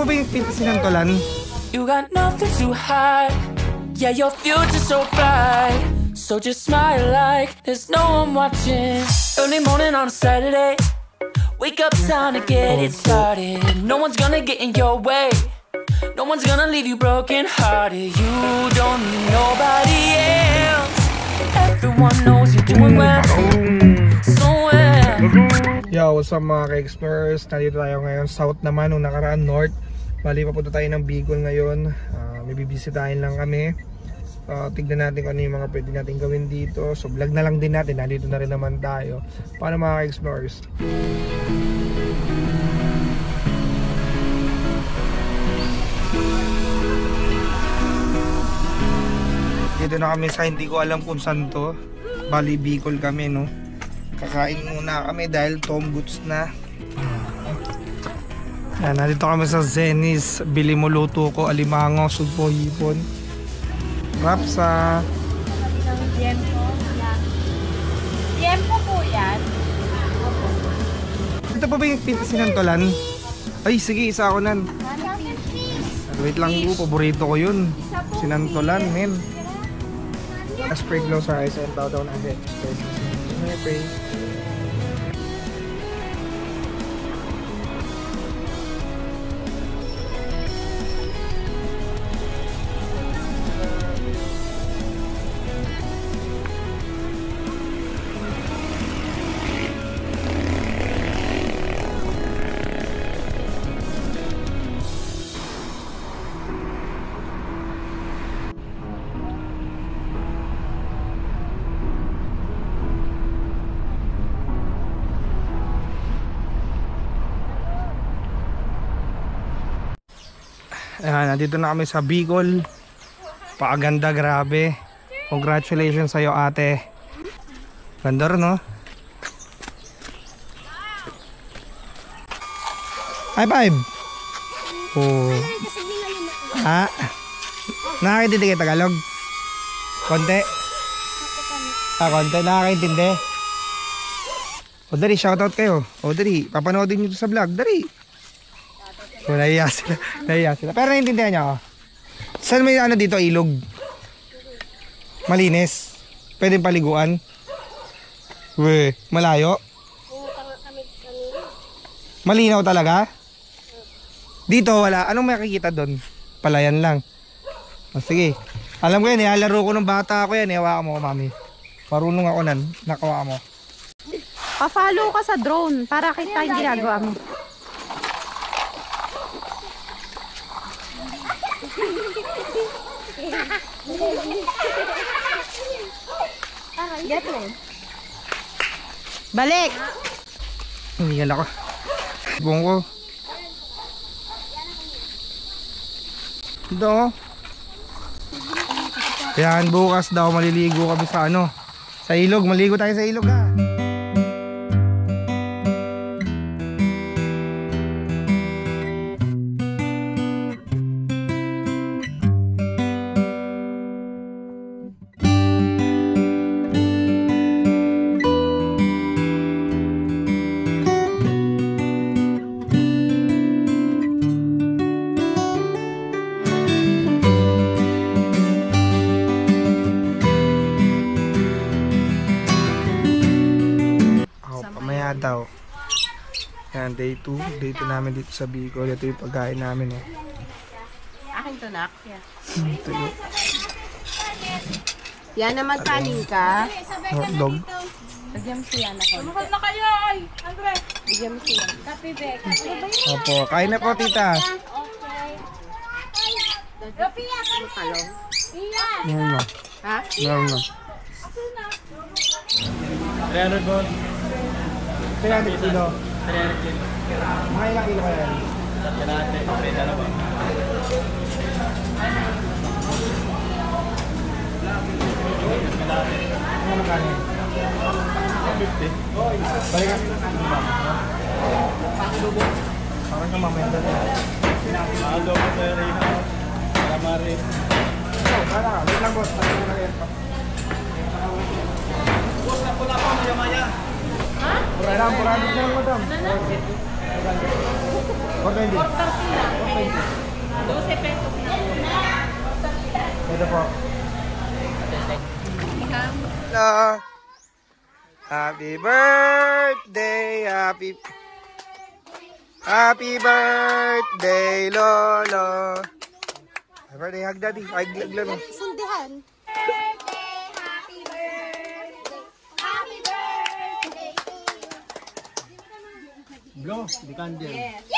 po ba yung sinantolan? You got nothing to hide. Yeah, your future's so bright. So just smile like there's no one watching. Early morning on a Saturday. Wake up, time to get it started. No one's gonna get in your way. No one's gonna leave you broken hearted. You don't need nobody else. Everyone knows you're doing well. So well. Yo, what's up mga ka-explorers? Nandito tayo ngayon. South naman, nung nakaraan north. Bali papunta tayo ng Bicol ngayon. May bibisitahin lang kami. Tignan natin kung ano yung mga pwede natin gawin dito. So vlog na lang din natin. Nandito na rin naman tayo. Paano mga ka-explorers? Dito na kami sa hindi ko alam kung saan to. Bali Bicol kami, no. Kakain muna kami dahil Tom Goods na. Yan, nandito kami sa Zenny's. Bili mo luto ko, alimango, sugpo, hipon, rapsa. Tiempo po yan. Ito pa ba yung sinantolan? Ay sige, isa ako nan. Wait lang po, paborito ko yun. Sinantolan, men. Spray glow sa eyes and bow down ahead. Pray. Ayan, nandito na kami sa Bicol. Paaganda, grabe. Congratulations sa'yo, ate. Ganda rin, no? High five! Oh. Ha? Nakakaintindi kayo Tagalog? Konti? Konti. Nakakaintindi? O, dari, shoutout kayo. O, dari, papanoodin nyo ito sa vlog. Dari. Oh, nahiya sila. Pero naiintindihan niya ako. Saan may ano dito, ilog? Malinis? Pwede paliguan? Weh, malayo? Malinaw talaga? Dito wala. Anong makikita doon? Palayan lang. Oh, sige. Alam ko yan, nilalaro ko ng bata ako yan. Hawakan mo ko, mami. Marunong ako nan. Nakawa mo. Pa-follow ka sa drone para kita yung ginagawa mo. Balik! Hinigal ako. Buong ko. Ito. Yan, bukas daw maliligo kami sa ano. Sa ilog. Maligo tayo sa ilog, ha. Daw. Yan, day 2. Day 2 namin dito sa Bicol. Ito yung pagkain namin, eh. Akin to, nak. Ito yung Yan na magkanin ka. hotdog. Lagyan mo siya na konti. Mahal na kayo ay! Andre! Lagyan mo siya. Kape, Bek. Opo, kain na po, tita. Talong. Meron na. Ha? Meron na. 300 bon. 300 kilo. 300 kilo. Mga ilang kilo kaya yan? Kalahati. Pwede na ba? Ano magkano yan? 50. Balikan. Parang ka mamaya doon. Mahalo ko sa Rina. Calamari. Kala ka. Wait lang, boss. Pati mo na yan. Boss, napula ko. Maya-maya. Ha? Purado na lang, madam. 420. 420. Ito po. Hello. Happy birthday, happy birthday, Lolo. Happy birthday, hug daddy. Hug lalo. Sundihan. Blow, the candle. Yes.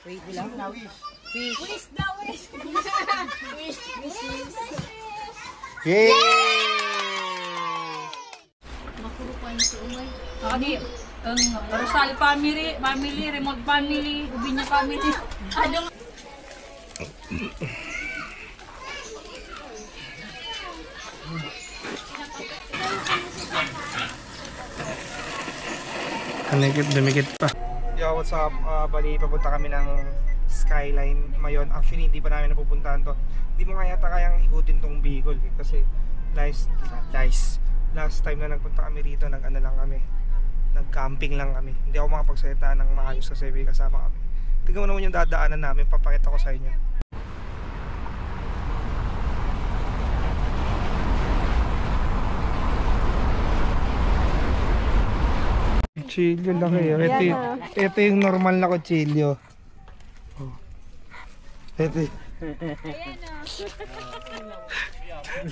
Wait, bilang na wish. Wish na wish. Wish. Yay! Di, Rosal family, remote family, Ubinya family. Ano? Dumikit pa. Yo, what's up? Bali, papunta kami ng Skyline Mayon. Actually, hindi pa namin napupuntahan to. Hindi mo nga yata kayang ikutin tong Bicol eh. Kasi last time na nagpunta kami rito, nag-camping lang kami. Hindi ako makapagsalita ng maayos sa survey kasama kami. Tingnan mo naman yung dadaanan namin, papakita ko sa inyo. Kutsilyo lang kayo. Ito yung normal na kutsilyo. Oh. Ito.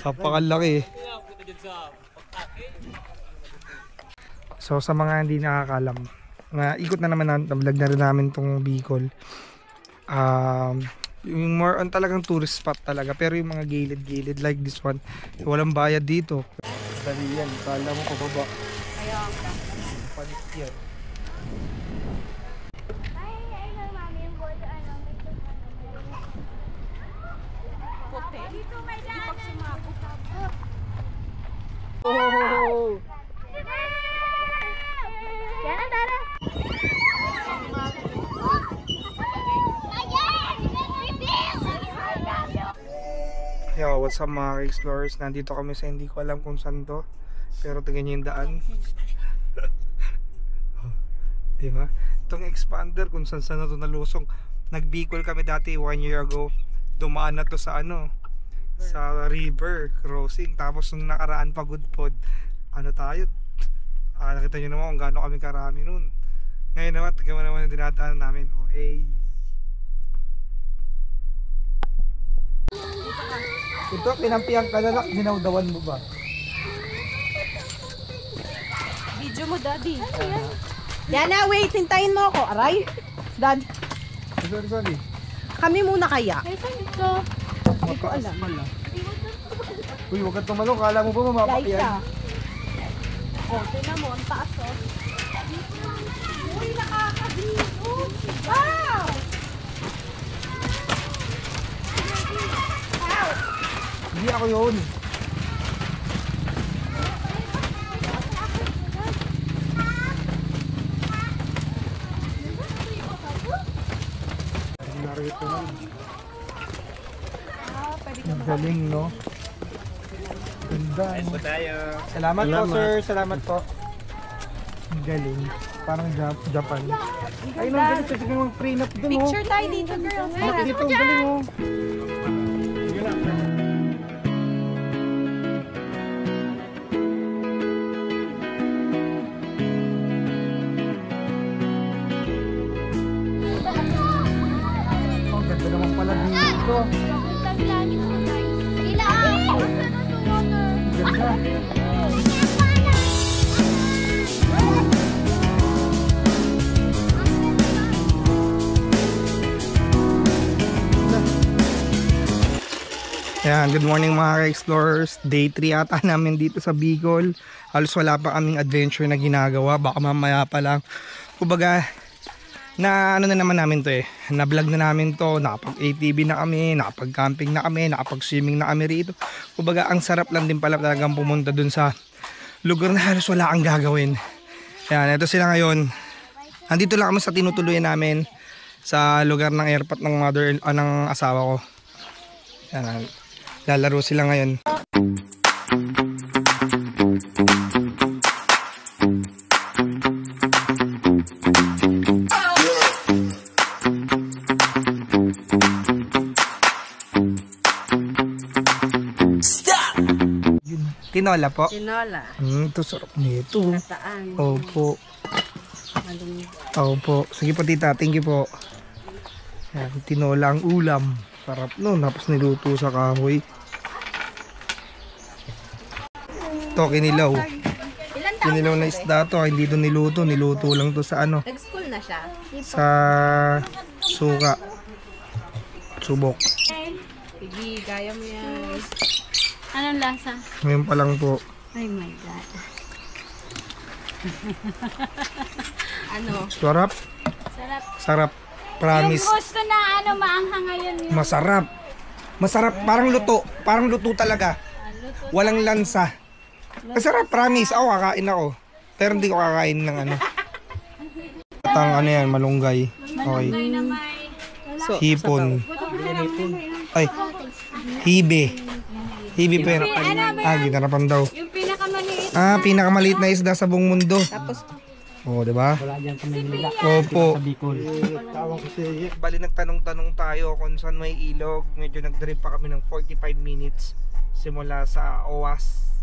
Napakalaki. So sa mga hindi nakakalam, ikot na naman vlog na rin namin tong Bicol. Yung more on talagang tourist spot talaga, pero yung mga gilid-gilid like this one, walang bayad dito. Dali yan, kala mo pababa. Palit yan. Oh! Yo, what's up mga explorers? Nandito kami sa hindi ko alam kung saan to, pero tingnan nyo yung daan. Diba? Itong expander kung saan na to nalusong. Nag-Bicol kami dati 1 year ago. Dumaan na to sa sa river crossing. Tapos nung nakaraan pagod pod, tayo? Nakita nyo naman kung gaano kami karami nun. Ngayon naman, tignan naman yung dinadaan namin. Ito, pinampiang ka na lang, dinawdawan mo ba? Video mo, Daddy. Yana, wait, hintayin mo ako. Aray. Dad. Sorry. Kami muna kaya. Hindi ko alam. Uy, huwag kang tumalong. Kala mo ba mamapapian? Tingnan mo, ang taas Uy, nakakadito. Wow! Hindi ako yun. Narito na. Ang galing, no? Ganda. Salamat po, sir. Salamat po. Ang galing. Parang Japan. Ay, nung galing. Sige mong prenup dun, oh. Picture tayo dito, girls. Dito, ang galing, oh. Yan, good morning mga ka-explorers. Day 3 ata namin dito sa Bicol. Halos wala pa kaming adventure na ginagawa. Baka mamaya pa lang. Kumbaga, na naman namin to na vlog na namin to, nakapag-ATV na kami, nakapag-camping na kami, nakapag-swimming na kami rito. Kumbaga, ang sarap lang din pala talagang pumunta dun sa lugar na halos wala kang gagawin. Yan, ito sila ngayon. Nandito lang kami sa tinutuluyan namin sa lugar ng airport ng ng asawa ko. Yan, lalaro sila ngayon. Tinola po. Tinola. Ito sarap nito. Taan. Opo. Malunggo. Opo. Sige po tita, thank you po. Yan, tinola ang ulam. Sarap no, tapos niluto sa kahoy. Ito, kinilaw. Kinilaw na isda to, hindi to niluto. Niluto lang to sa ano, Nag-school na siya. sa suka. Subok. Sige, gaya mo yan. Anong lasa? Ngayon pa lang po. Ay my God. Ano? Sarap. Sarap. Sarap. Promise. Yung gusto na maanghang ngayon yun. Masarap. Masarap. Parang luto. Parang luto talaga. Walang lansa. Masarap. Promise. Ako kakain ako. Pero hindi ko kakain ng ano. At ang ano yan, malunggay. Okay. Na may Hipon. Ay. Hibe. Hibe pero. Ginarapan daw. yung pinakamaliit. Pinakamaliit na isda sa buong mundo. Tapos, Oo, di ba? Wala dyan sa Manila. Opo. Sa Bicol. Bali nagtanong-tanong tayo kung saan may ilog. Medyo nag-drive pa kami ng 45 minutes simula sa OWAS.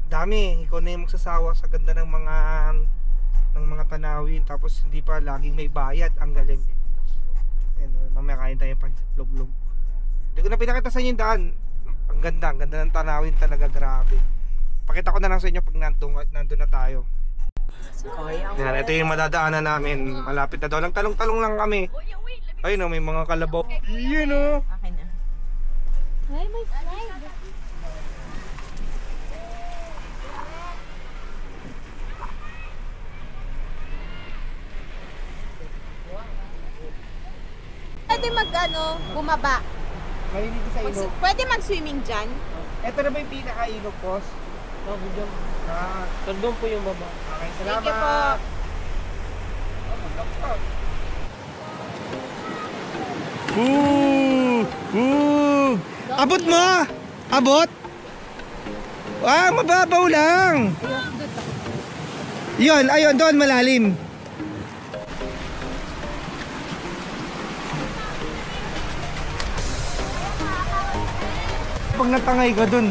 Dami, ikaw na yung magsasawa sa ganda ng mga tanawin. Tapos hindi pa laging may bayad, ang galing. Mamaya kain tayo panlog-log. Hindi ko na pinakita sa inyo yung daan. Ang ganda ng tanawin talaga, grabe. Pakita ko na lang sa inyo pag nandun na tayo. Yan, ito yung madadaanan namin. Malapit na daw lang, talong-talong lang kami. Ayun o, may mga kalabaw. Yun o. akin na. Pwede bumaba. Mahilig sa ilog. Pwede mag-swimming dyan. Ito na ba yung pinaka-ilog, boss? Doon po yung baba. Okay, Thank you po. Abot mo! Abot! Mababaw lang! Yun, ayun, doon malalim. Pag natangay ka dun.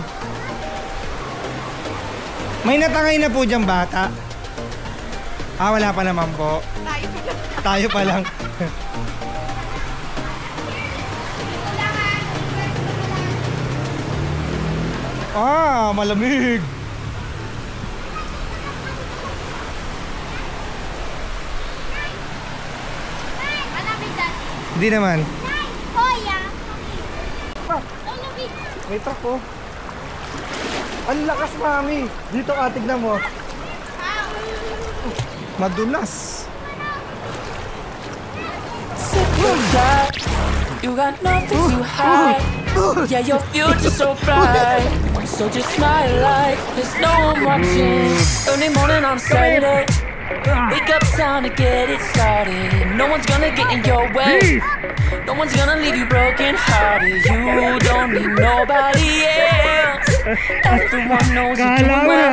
May natangay na po diyang bata. Wala pa naman po. Tayo pa lang. Malamig. Hindi naman. May truck po. Ang lakas, mami. Dito ka, tignan mo. Madulas. You got nothing to hide. Yeah, your future's so bright. So just smile like there's no one watching. Early morning on Saturday. Wake up, time to get it started. No one's gonna get in your way. No one's gonna leave you broken hearted. You don't need nobody else. Everyone knows you're doing well.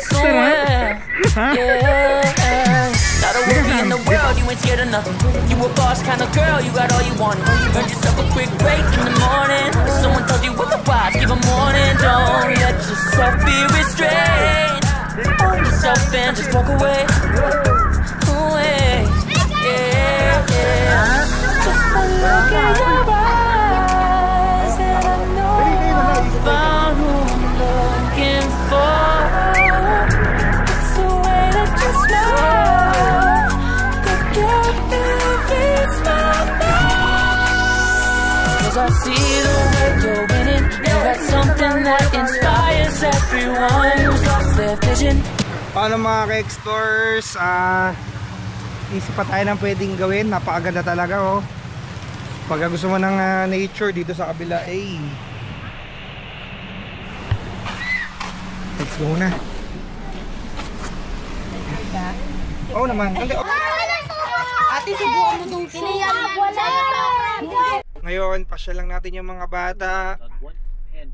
So well. Yeah. Not a worry in the world, you ain't scared of nothing. You a boss kind of girl, you got all you wanted. Earned yourself a quick break in the morning. If someone told you otherwise, give them warning. Don't let yourself be restrained. Own yourself and just walk away. Away. Yeah, yeah. Just one look at your eyes, and I know I found who I'm looking for. It's the way that you smile, the girl that my mind. 'Cause I see the way you're winning. You got something that inspires everyone who's lost their vision. Paano mga ka-explorers? Isip pa tayo ng pwedeng gawin. Napakaganda talaga oh. Pag gusto mo ng nature dito sa kabila, let's go na. Oo naman. Ate, subukan mo itong Ngayon, pasyal lang natin yung mga bata.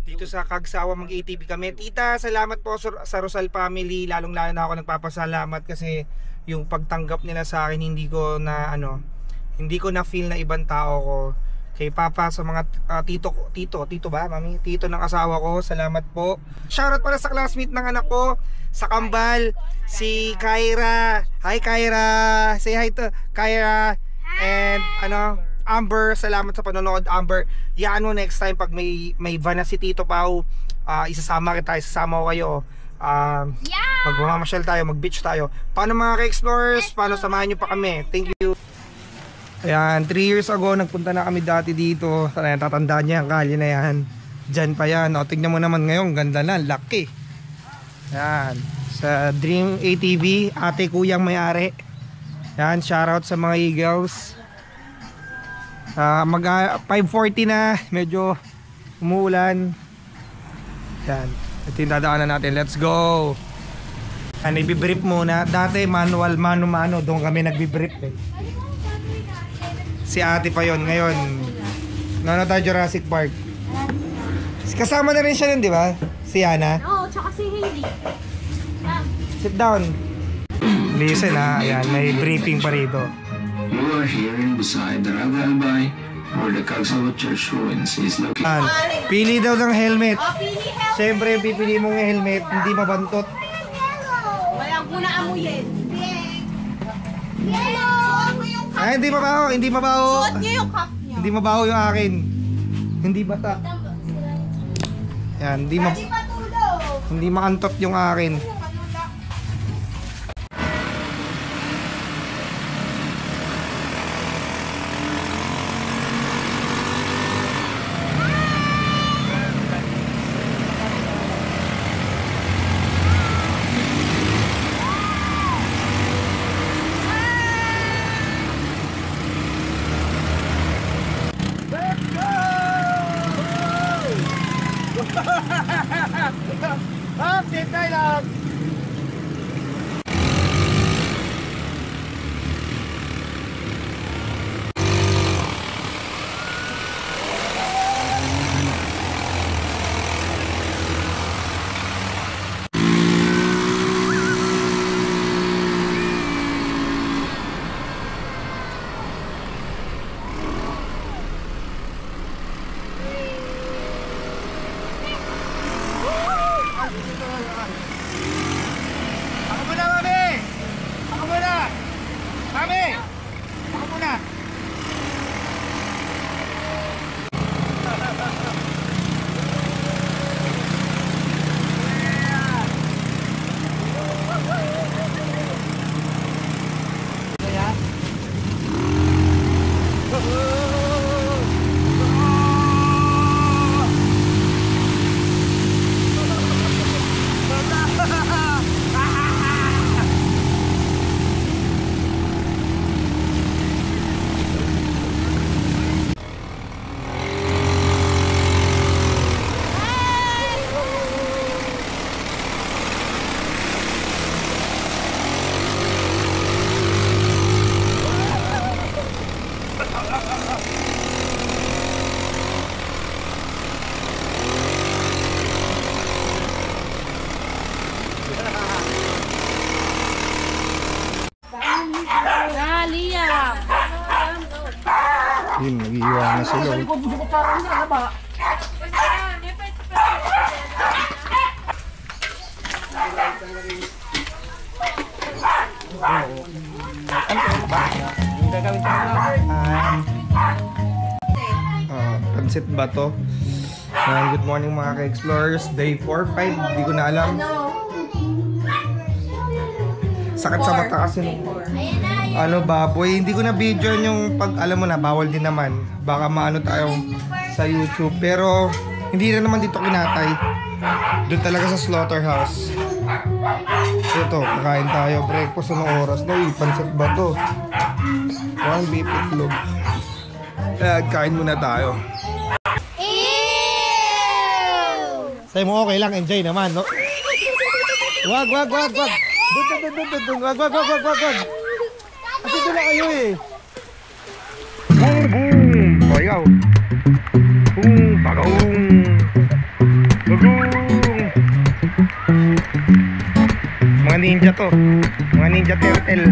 Dito sa Kagsawa mag-ATV kami. Tita, salamat po sa Rosal family. Lalong-lalo na ako nagpapasalamat kasi yung pagtanggap nila sa akin hindi ko na feel na ibang tao ko. kay Papa, sa mga tito ba, mami? Tito ng asawa ko, salamat po. Shoutout pala sa classmate ng anak ko, sa Kambal, si Kyra. Hi Kyra, say hi to Kyra. And Amber, salamat sa panonood Amber. Yan mo next time pag may van na si Tito Pao, isasama ko kayo. Magmamasyal tayo, mag-beach tayo. Paano mga ka-explorers? Paano samahan nyo pa kami? Thank you. Ayan, 3 years ago nagpunta na kami dati dito. Tatandaan niya ang kalye na yan. Diyan pa yan. O, tignan mo naman ngayon, ganda na, laki. Ayan, sa Dream ATV, ate kuyang may-ari. Ayan, shoutout sa mga Eagles. 5:40 na, medyo umuulan. Ayan, ito yung dadaanan natin. Let's go. Ayan, ibibrief muna. Dati manual, mano-mano, doon kami nagbibrief eh. Si ate pa yon ngayon. Tayo Jurassic Park. Kasama na rin siya nun, di ba? Si Yana. Oo, tsaka si Hailey. Sit down. Listen ha, ayan, may briefing pa rito. You are here beside the Rabbi where the Kagsawa Church ruins is located. Pili daw ng helmet. Pili helmet. Siyempre, pipili mong helmet, hindi mabantot. Walang muna amuyin. Yellow! Ay, hindi mabaho. Suot niyo yung cup niyo. Hindi mabaho yung akin. Hindi bata. Yan, hindi maantot yung akin. Yun, nag-iiwan na sila. Pansit ba to? Good morning mga ka-explorers. Day 4, 5, hindi ko na alam. Sakit sa mata kasi nung baboy. Hindi ko na video yung pag alam mo na bawal din naman. Baka maano tayo sa YouTube. Pero hindi na naman dito kinatay. Doon talaga sa slaughterhouse. Ito, kakain tayo. Breakfast anong oras na? Pansit ba to? One beef itlog. Kain muna tayo. Sa'yo mo okay lang, enjoy naman, no? Wag. Wag. Kasi doon na kayo eh. Boom! O, ikaw. Boom! Bagong! Mga ninja to. Mga ninja turtle.